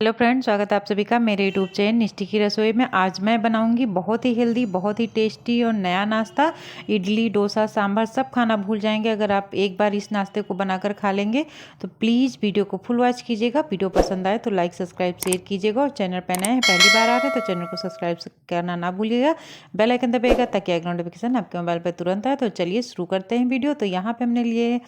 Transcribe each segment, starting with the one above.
Hello friends, स्वागत है आप सभी का मेरे यूट्यूब चैनल निष्ठी की रसोई में। आज मैं बनाऊंगी बहुत ही हेल्दी, बहुत ही टेस्टी और नया नाश्ता। इडली, डोसा, सांभर सब खाना भूल जाएंगे अगर आप एक बार इस नाश्ते को बनाकर खा लेंगे। तो प्लीज़ वीडियो को फुल वॉच कीजिएगा। वीडियो पसंद आए तो लाइक, सब्सक्राइब, शेयर कीजिएगा। और चैनल पर नए हैं, पहली बार आ रहे हैं तो चैनल को सब्सक्राइब करना ना भूलिएगा। बेल आइकन दबाइएगा ताकि अगला नोटिफिकेशन आपके मोबाइल पर तुरंत आए। तो चलिए शुरू करते हैं वीडियो। तो यहाँ पर हमने लिए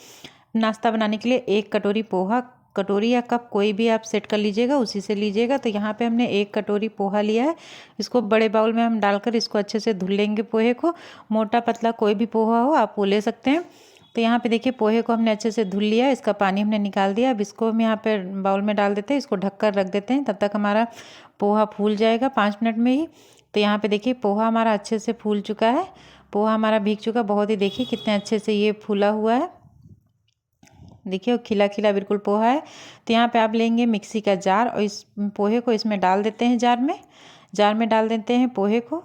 नाश्ता बनाने के लिए 1 कटोरी पोहा। कटोरी या कप कोई भी आप सेट कर लीजिएगा, उसी से लीजिएगा। तो यहाँ पे हमने 1 कटोरी पोहा लिया है। इसको बड़े बाउल में हम डालकर इसको अच्छे से धुल लेंगे। पोहे को मोटा पतला कोई भी पोहा हो आप वो ले सकते हैं। तो यहाँ पे देखिए पोहे को हमने अच्छे से धुल लिया है, इसका पानी हमने निकाल दिया। अब इसको हम यहाँ पे बाउल में डाल देते हैं, इसको ढककर रख देते हैं। तब तक हमारा पोहा फूल जाएगा 5 मिनट में ही। तो यहाँ पे देखिए पोहा हमारा अच्छे से फूल चुका है। पोहा हमारा भीग चुका, बहुत ही देखिए कितने अच्छे से ये फूला हुआ है। देखिए खिला खिला बिल्कुल पोहा है। तो यहाँ पे आप लेंगे मिक्सी का जार और इस पोहे को इसमें डाल देते हैं। जार में डाल देते हैं पोहे को।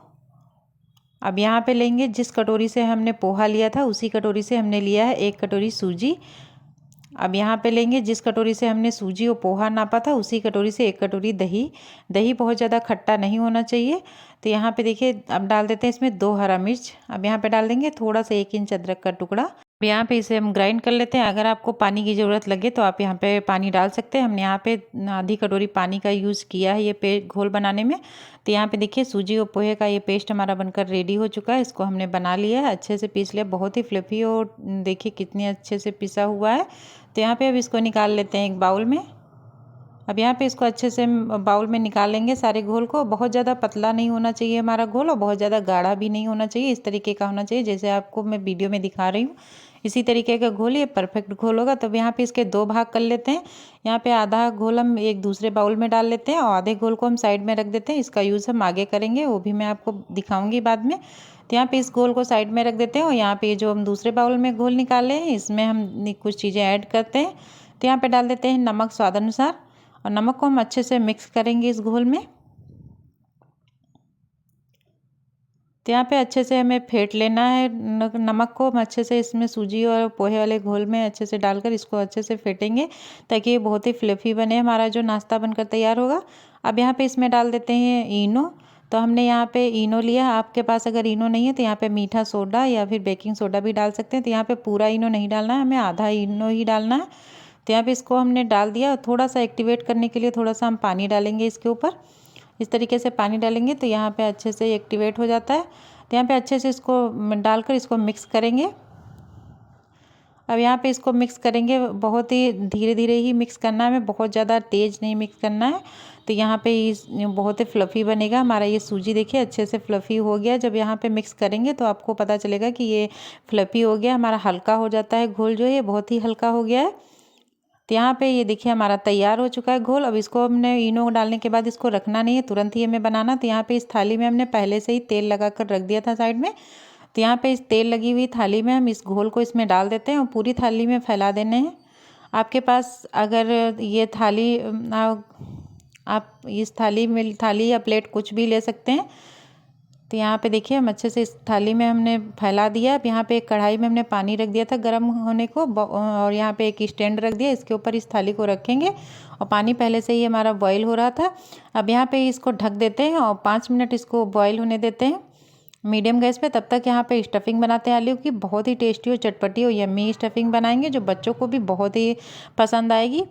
अब यहाँ पे लेंगे जिस कटोरी से हमने पोहा लिया था उसी कटोरी से हमने लिया है 1 कटोरी सूजी। अब यहाँ पे लेंगे जिस कटोरी से हमने सूजी और पोहा नापा था उसी कटोरी से 1 कटोरी दही। दही बहुत ज़्यादा खट्टा नहीं होना चाहिए। तो यहाँ पे देखिए अब डाल देते हैं इसमें 2 हरा मिर्च। अब यहाँ पे डाल देंगे थोड़ा सा 1 इंच अदरक का टुकड़ा। अब यहाँ पे इसे हम ग्राइंड कर लेते हैं। अगर आपको पानी की ज़रूरत लगे तो आप यहाँ पे पानी डाल सकते हैं। हमने यहाँ पे आधी कटोरी पानी का यूज़ किया है ये घोल बनाने में। तो यहाँ पे देखिए सूजी और पोहे का ये पेस्ट हमारा बनकर रेडी हो चुका है। इसको हमने बना लिया है, अच्छे से पीस लिया, बहुत ही फ्लफी और देखिए कितने अच्छे से पिसा हुआ है। तो यहाँ पे अब इसको निकाल लेते हैं एक बाउल में। अब यहाँ पे इसको अच्छे से बाउल में निकाल लेंगे सारे घोल को। बहुत ज़्यादा पतला नहीं होना चाहिए हमारा घोल और बहुत ज़्यादा गाढ़ा भी नहीं होना चाहिए। इस तरीके का होना चाहिए जैसे आपको मैं वीडियो में दिखा रही हूँ। इसी तरीके का घोल ये परफेक्ट घोल होगा। तब यहाँ पे इसके 2 भाग कर लेते हैं। यहाँ पे आधा घोल हम एक दूसरे बाउल में डाल लेते हैं और आधे घोल को हम साइड में रख देते हैं। इसका यूज़ हम आगे करेंगे, वो भी मैं आपको दिखाऊंगी बाद में। तो यहाँ पे इस घोल को साइड में रख देते हैं और यहाँ पे जो हम दूसरे बाउल में घोल निकाले हैं इसमें हम कुछ चीज़ें ऐड करते हैं। तो यहाँ पे डाल देते हैं नमक स्वाद अनुसार और नमक को हम अच्छे से मिक्स करेंगे इस घोल में। तो यहाँ पे अच्छे से हमें फेंट लेना है नमक को। हम अच्छे से इसमें सूजी और पोहे वाले घोल में अच्छे से डालकर इसको अच्छे से फेंटेंगे ताकि ये बहुत ही फ्लफी बने, हमारा जो नाश्ता बनकर तैयार होगा। अब यहाँ पे इसमें डाल देते हैं इनो। तो हमने यहाँ पे इनो लिया। आपके पास अगर इनो नहीं है तो यहाँ पे मीठा सोडा या फिर बेकिंग सोडा भी डाल सकते हैं। तो यहाँ पे पूरा इनो नहीं डालना है, हमें आधा इनो ही डालना है। तो यहाँ पे इसको हमने डाल दिया। थोड़ा सा एक्टिवेट करने के लिए थोड़ा सा हम पानी डालेंगे इसके ऊपर। इस तरीके से पानी डालेंगे तो यहाँ पे अच्छे से एक्टिवेट हो जाता है। तो यहाँ पे अच्छे से इसको डालकर इसको मिक्स करेंगे। अब यहाँ पे इसको मिक्स करेंगे, बहुत ही धीरे धीरे ही मिक्स करना है, हमें बहुत ज़्यादा तेज़ नहीं मिक्स करना है। तो यहाँ पे इस बहुत ही फ्लफ़ी बनेगा हमारा ये सूजी। देखिए अच्छे से फ्लफ़ी हो गया। जब यहाँ पे मिक्स करेंगे तो आपको पता चलेगा कि ये फ्लफ़ी हो गया, हमारा हल्का हो जाता है घोल, जो है बहुत ही हल्का हो गया है। तो यहाँ पे ये देखिए हमारा तैयार हो चुका है घोल। अब इसको हमने इनो डालने के बाद इसको रखना नहीं है, तुरंत ही हमें बनाना। तो यहाँ पे इस थाली में हमने पहले से ही तेल लगा कर रख दिया था साइड में। तो यहाँ पे इस तेल लगी हुई थाली में हम इस घोल को इसमें डाल देते हैं और पूरी थाली में फैला देने हैं। आपके पास अगर ये थाली आप इस थाली या प्लेट कुछ भी ले सकते हैं। तो यहाँ पे देखिए हम अच्छे से इस थाली में हमने फैला दिया। अब यहाँ पे एक कढ़ाई में हमने पानी रख दिया था गर्म होने को और यहाँ पे एक स्टैंड रख दिया। इसके ऊपर इस थाली को रखेंगे और पानी पहले से ही हमारा बॉईल हो रहा था। अब यहाँ पे इसको ढक देते हैं और 5 मिनट इसको बॉईल होने देते हैं मीडियम गैस पे। तब तक यहाँ पे स्टफिंग बनाते हैं आलू की। बहुत ही टेस्टी और चटपटी और यम्मी स्टफिंग बनाएंगे जो बच्चों को भी बहुत ही पसंद आएगी।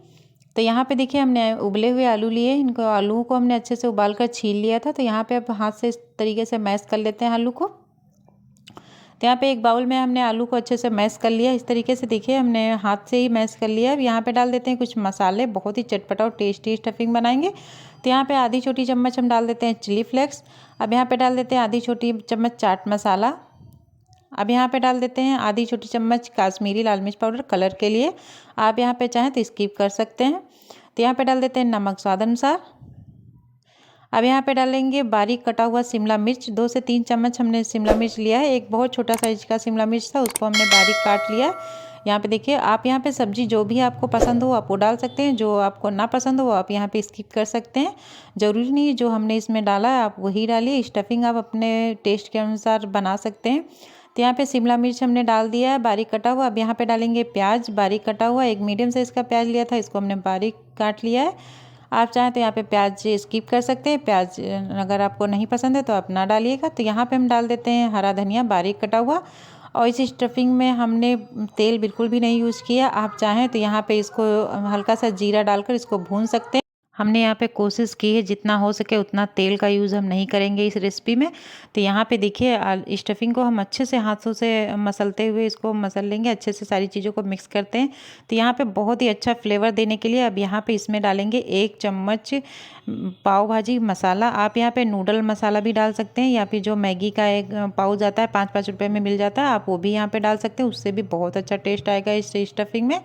तो यहाँ पे देखिए हमने उबले हुए आलू लिए, इनको आलू को हमने अच्छे से उबाल कर छील लिया था। तो यहाँ पे अब हाथ से इस तरीके से मैश कर लेते हैं आलू को। तो यहाँ पे एक बाउल में हमने आलू को अच्छे से मैश कर लिया। इस तरीके से देखिए हमने हाथ से ही मैश कर लिया। अब यहाँ पे डाल देते हैं कुछ मसाले, बहुत ही चटपटा और टेस्टी स्टफिंग बनाएंगे। तो यहाँ पे आधी छोटी चम्मच हम डाल देते हैं चिली फ्लेक्स। अब यहाँ पे डाल देते हैं आधी छोटी चम्मच चाट मसाला। अब यहाँ पे डाल देते हैं आधी छोटी चम्मच काश्मीरी लाल मिर्च पाउडर कलर के लिए। आप यहाँ पे चाहें तो स्किप कर सकते हैं। तो यहाँ पे डाल देते हैं नमक स्वाद अनुसार। अब यहाँ पे डालेंगे बारीक कटा हुआ शिमला मिर्च। 2 से 3 चम्मच हमने शिमला मिर्च लिया है। एक बहुत छोटा साइज का शिमला मिर्च था, उसको हमने बारीक काट लिया। यहाँ पे देखिए आप यहाँ पे सब्जी जो भी आपको पसंद हो आप वो डाल सकते हैं, जो आपको ना पसंद हो आप यहाँ पे स्किप कर सकते हैं। ज़रूरी नहीं है जो हमने इसमें डाला है आप वही डालिए। स्टफिंग आप अपने टेस्ट के अनुसार बना सकते हैं। तो यहाँ पे शिमला मिर्च हमने डाल दिया है बारीक कटा हुआ। अब यहाँ पे डालेंगे प्याज बारीक कटा हुआ। एक मीडियम साइज़ का प्याज लिया था, इसको हमने बारीक काट लिया है। आप चाहें तो यहाँ पे प्याज स्किप कर सकते हैं, प्याज अगर आपको नहीं पसंद है तो आप ना डालिएगा। तो यहाँ पे हम डाल देते हैं हरा धनिया बारीक कटा हुआ। और इस स्टफिंग में हमने तेल बिल्कुल भी नहीं यूज़ किया। आप चाहें तो यहाँ पे इसको हल्का सा जीरा डालकर इसको भून सकते हैं। हमने यहाँ पे कोशिश की है जितना हो सके उतना तेल का यूज़ हम नहीं करेंगे इस रेसिपी में। तो यहाँ पे देखिए स्टफिंग को हम अच्छे से हाथों से मसलते हुए इसको मसल लेंगे, अच्छे से सारी चीज़ों को मिक्स करते हैं। तो यहाँ पे बहुत ही अच्छा फ्लेवर देने के लिए अब यहाँ पे इसमें डालेंगे 1 चम्मच पाव भाजी मसाला। आप यहाँ पे नूडल मसाला भी डाल सकते हैं, या फिर जो मैगी का एक पाउच आता है 5-5 रुपये में मिल जाता है, आप वो भी यहाँ पे डाल सकते हैं। उससे भी बहुत अच्छा टेस्ट आएगा इस स्टफिंग में,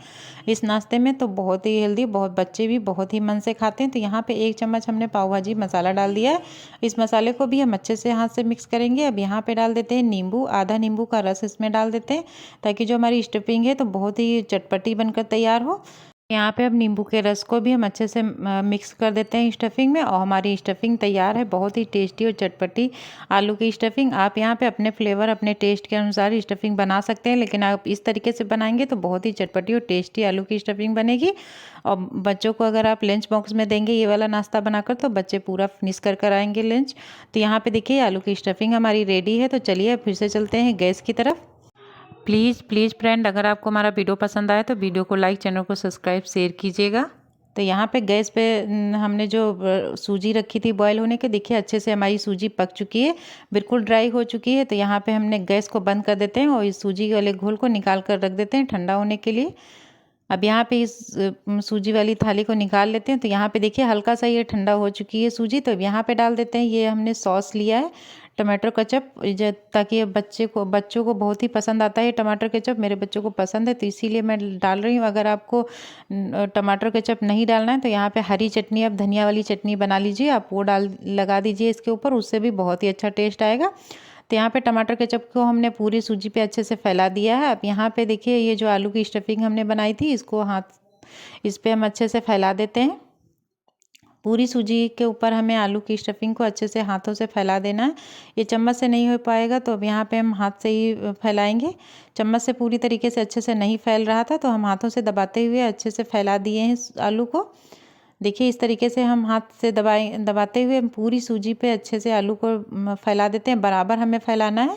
इस नाश्ते में। तो बहुत ही हेल्दी, बहुत बच्चे भी बहुत ही मन से खाते हैं। तो यहाँ पे 1 चम्मच हमने पाव भाजी मसाला डाल दिया है। इस मसाले को भी हम अच्छे से हाथ से मिक्स करेंगे। अब यहाँ पे डाल देते हैं नींबू, आधा नींबू का रस इसमें डाल देते हैं, ताकि जो हमारी स्टफिंग है तो बहुत ही चटपटी बनकर तैयार हो। यहाँ पे अब नींबू के रस को भी हम अच्छे से मिक्स कर देते हैं स्टफिंग में, और हमारी स्टफिंग तैयार है। बहुत ही टेस्टी और चटपटी आलू की स्टफिंग। आप यहाँ पे अपने फ्लेवर, अपने टेस्ट के अनुसार स्टफिंग बना सकते हैं, लेकिन आप इस तरीके से बनाएंगे तो बहुत ही चटपटी और टेस्टी आलू की स्टफिंग बनेगी। और बच्चों को अगर आप लंच बॉक्स में देंगे ये वाला नाश्ता बनाकर, तो बच्चे पूरा फिनिश कर आएंगे लंच। तो यहाँ पे देखिए आलू की स्टफिंग हमारी रेडी है। तो चलिए फिर से चलते हैं गैस की तरफ। प्लीज़ फ्रेंड, अगर आपको हमारा वीडियो पसंद आए तो वीडियो को लाइक, चैनल को सब्सक्राइब, शेयर कीजिएगा। तो यहाँ पे गैस पे हमने जो सूजी रखी थी बॉयल होने के, देखिए अच्छे से हमारी सूजी पक चुकी है, बिल्कुल ड्राई हो चुकी है। तो यहाँ पे हमने गैस को बंद कर देते हैं और इस सूजी वाले घोल को निकाल कर रख देते हैं ठंडा होने के लिए। अब यहाँ पे इस सूजी वाली थाली को निकाल लेते हैं। तो यहाँ पे देखिए हल्का सा ये ठंडा हो चुकी है सूजी। तो अब यहाँ पे डाल देते हैं, ये हमने सॉस लिया है टमाटर केचप, ताकि बच्चों को बहुत ही पसंद आता है टमाटर केचप। मेरे बच्चों को पसंद है तो इसीलिए मैं डाल रही हूँ। अगर आपको टमाटर केचप नहीं डालना है तो यहाँ पे हरी चटनी, आप धनिया वाली चटनी बना लीजिए, आप वो लगा दीजिए इसके ऊपर, उससे भी बहुत ही अच्छा टेस्ट आएगा। तो यहाँ पे टमाटर केचप को हमने पूरी सूजी पे अच्छे से फैला दिया है। अब यहाँ पे देखिए ये जो आलू की स्टफिंग हमने बनाई थी, इसको इस पे हम अच्छे से फैला देते हैं। पूरी सूजी के ऊपर हमें आलू की स्टफिंग को अच्छे से हाथों से फैला देना है। ये चम्मच से नहीं हो पाएगा, तो अब यहाँ पे हम हाथ से ही फैलाएंगे। चम्मच से पूरी तरीके से अच्छे से नहीं फैल रहा था, तो हम हाथों से दबाते हुए अच्छे से फैला दिए हैं आलू को। देखिए इस तरीके से हम हाथ से दबाते हुए हम पूरी सूजी पे अच्छे से आलू को फैला देते हैं। बराबर हमें फैलाना है,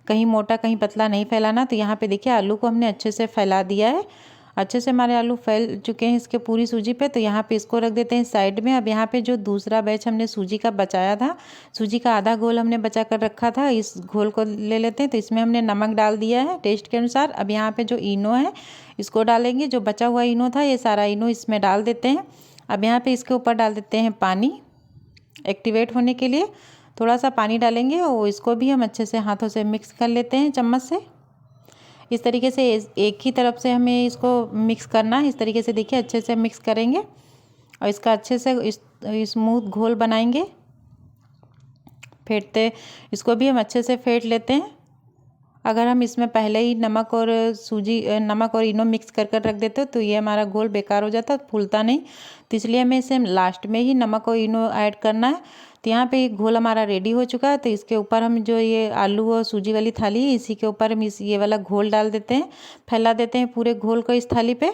कहीं मोटा कहीं पतला नहीं फैलाना। तो यहाँ पे देखिए आलू को हमने अच्छे से फैला दिया है। अच्छे से हमारे आलू फैल चुके हैं इसके पूरी सूजी पे। तो यहाँ पे इसको रख देते हैं साइड में। अब यहाँ पे जो दूसरा बैच हमने सूजी का बचाया था, सूजी का आधा घोल हमने बचा कर रखा था, इस घोल को ले लेते हैं। तो इसमें हमने नमक डाल दिया है टेस्ट के अनुसार। अब यहाँ पे जो इनो है इसको डालेंगे, जो बचा हुआ इनो था ये सारा इनो इसमें डाल देते हैं। अब यहाँ पे इसके ऊपर डाल देते हैं पानी, एक्टिवेट होने के लिए थोड़ा सा पानी डालेंगे, और इसको भी हम अच्छे से हाथों से मिक्स कर लेते हैं चम्मच से। इस तरीके से एक ही तरफ से हमें इसको मिक्स करना है। इस तरीके से देखिए अच्छे से मिक्स करेंगे और इसका अच्छे से स्मूथ घोल बनाएंगे। फेंटते इसको भी हम अच्छे से फेंट लेते हैं। अगर हम इसमें पहले ही नमक और इनो मिक्स कर रख देते हो तो ये हमारा घोल बेकार हो जाता, फूलता नहीं। तो इसलिए हमें इसे लास्ट में ही नमक और इनो ऐड करना है। तो यहाँ पे घोल हमारा रेडी हो चुका है। तो इसके ऊपर हम जो ये आलू और सूजी वाली थाली है, इसी के ऊपर हम ये वाला घोल डाल देते हैं, फैला देते हैं पूरे घोल को इस थाली पे।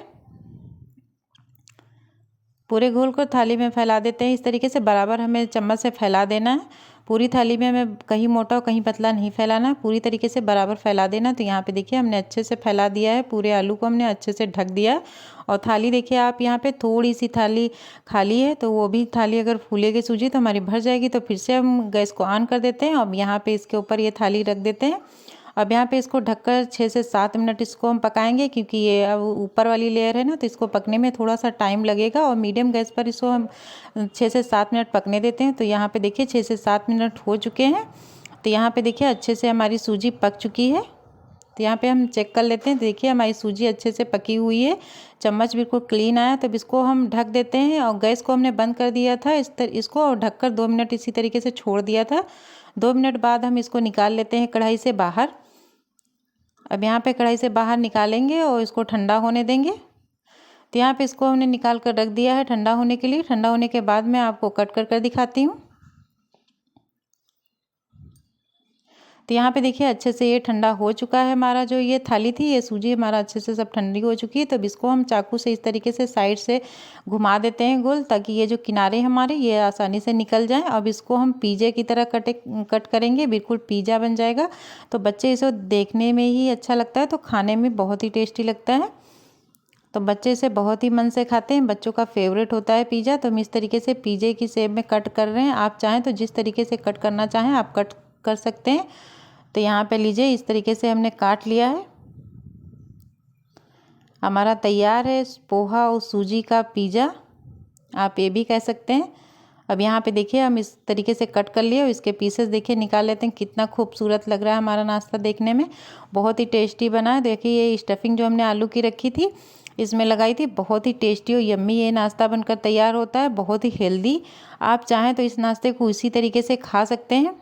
पूरे घोल को थाली में फैला देते हैं। इस तरीके से बराबर हमें चम्मच से फैला देना है। पूरी थाली में हमें कहीं मोटा और कहीं पतला नहीं फैलाना, पूरी तरीके से बराबर फैला देना। तो यहाँ पे देखिए हमने अच्छे से फैला दिया है, पूरे आलू को हमने अच्छे से ढक दिया। और थाली देखिए आप यहाँ पे थोड़ी सी थाली खाली है, तो वो भी थाली अगर फूलेगी सूजी तो हमारी भर जाएगी। तो फिर से हम गैस को ऑन कर देते हैं। अब यहाँ पे इसके ऊपर ये थाली रख देते हैं। अब यहाँ पे इसको ढककर 6 से 7 मिनट इसको हम पकाएंगे, क्योंकि ये अब ऊपर वाली लेयर है ना, तो इसको पकने में थोड़ा सा टाइम लगेगा। और मीडियम गैस पर इसको हम 6 से 7 मिनट पकने देते हैं। तो यहाँ पे देखिए 6 से 7 मिनट हो चुके हैं। तो यहाँ पे देखिए अच्छे से हमारी सूजी पक चुकी है। तो यहाँ पे हम चेक कर लेते हैं। देखिए हमारी सूजी अच्छे से पकी हुई है, चम्मच बिल्कुल क्लीन आया। तब इसको हम ढक देते हैं, और गैस को हमने बंद कर दिया था इसको ढककर 2 मिनट इसी तरीके से छोड़ दिया था। 2 मिनट बाद हम इसको निकाल लेते हैं कढ़ाई से बाहर। अब यहाँ पे कढ़ाई से बाहर निकालेंगे और इसको ठंडा होने देंगे। तो यहाँ पे इसको हमने निकाल कर रख दिया है ठंडा होने के लिए। ठंडा होने के बाद मैं आपको कट कर दिखाती हूँ। तो यहाँ पे देखिए अच्छे से ये ठंडा हो चुका है। हमारा जो ये थाली थी, ये सूजी हमारा अच्छे से सब ठंडी हो चुकी है। तो अब इसको हम चाकू से इस तरीके से साइड से घुमा देते हैं गोल, ताकि ये जो किनारे हमारे ये आसानी से निकल जाएं। अब इसको हम पिज़्ज़ा की तरह कट करेंगे, बिल्कुल पिज़्ज़ा बन जाएगा। तो बच्चे इसे देखने में ही अच्छा लगता है, तो खाने में बहुत ही टेस्टी लगता है। तो बच्चे इसे बहुत ही मन से खाते हैं, बच्चों का फेवरेट होता है पिज़्ज़ा। तो हम इस तरीके से पिज़्ज़े की शेप में कट कर रहे हैं। आप चाहें तो जिस तरीके से कट करना चाहें आप कट कर सकते हैं। तो यहाँ पे लीजिए इस तरीके से हमने काट लिया है। हमारा तैयार है पोहा और सूजी का पिज़्ज़ा, आप ये भी कह सकते हैं। अब यहाँ पे देखिए हम इस तरीके से कट कर लिए और इसके पीसेस देखिए निकाल लेते हैं। कितना खूबसूरत लग रहा है हमारा नाश्ता देखने में, बहुत ही टेस्टी बना है। देखिए ये स्टफिंग जो हमने आलू की रखी थी इसमें लगाई थी, बहुत ही टेस्टी और यम्मी ये नाश्ता बनकर तैयार होता है, बहुत ही हेल्दी। आप चाहें तो इस नाश्ते को इसी तरीके से खा सकते हैं।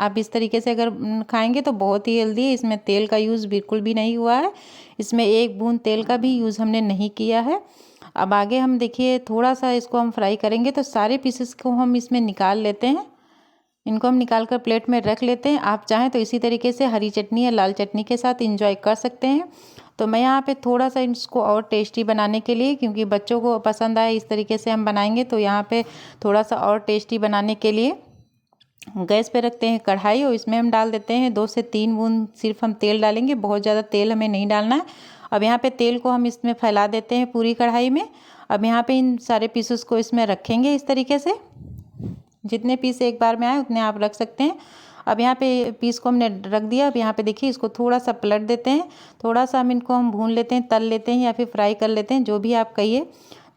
आप इस तरीके से अगर खाएंगे तो बहुत ही हेल्दी है। इसमें तेल का यूज़ बिल्कुल भी नहीं हुआ है, इसमें एक बूंद तेल का भी यूज़ हमने नहीं किया है। अब आगे हम देखिए थोड़ा सा इसको हम फ्राई करेंगे, तो सारे पीसेस को हम इसमें निकाल लेते हैं। इनको हम निकाल कर प्लेट में रख लेते हैं। आप चाहें तो इसी तरीके से हरी चटनी या लाल चटनी के साथ इंजॉय कर सकते हैं। तो मैं यहाँ पे थोड़ा सा इसको और टेस्टी बनाने के लिए, क्योंकि बच्चों को पसंद आए इस तरीके से हम बनाएंगे, तो यहाँ पे थोड़ा सा और टेस्टी बनाने के लिए गैस पे रखते हैं कढ़ाई और इसमें हम डाल देते हैं 2 से 3 बूंद सिर्फ हम तेल डालेंगे, बहुत ज़्यादा तेल हमें नहीं डालना है। अब यहाँ पे तेल को हम इसमें फैला देते हैं पूरी कढ़ाई में। अब यहाँ पे इन सारे पीसेस को इसमें रखेंगे इस तरीके से, जितने पीस एक बार में आए उतने आप रख सकते हैं। अब यहाँ पे पीस को हमने रख दिया। अब यहाँ पे देखिए इसको थोड़ा सा पलट देते हैं, थोड़ा सा हम इनको हम भून लेते हैं, तल लेते हैं या फिर फ्राई कर लेते हैं, जो भी आप कहिए।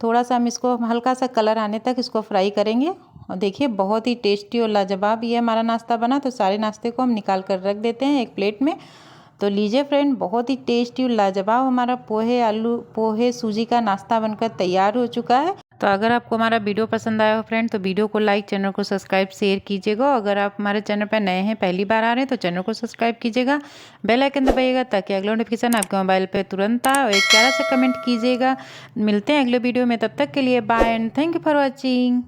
थोड़ा सा हम इसको हल्का सा कलर आने तक इसको फ्राई करेंगे। और देखिए बहुत ही टेस्टी और लाजवाब ये हमारा नाश्ता बना। तो सारे नाश्ते को हम निकाल कर रख देते हैं एक प्लेट में। तो लीजिए फ्रेंड, बहुत ही टेस्टी और लाजवाब हमारा पोहे सूजी का नाश्ता बनकर तैयार हो चुका है। तो अगर आपको हमारा वीडियो पसंद आया हो फ्रेंड, तो वीडियो को लाइक, चैनल को सब्सक्राइब, शेयर कीजिएगा। अगर आप हमारे चैनल पर नए हैं, पहली बार आ रहे हैं, तो चैनल को सब्सक्राइब कीजिएगा, बेल आइकन दबाइएगा, ताकि अगला नोटिफिकेशन आपके मोबाइल पर तुरंत आए। और एक प्यारा सा कमेंट कीजिएगा। मिलते हैं अगले वीडियो में, तब तक के लिए bye and thank you for watching.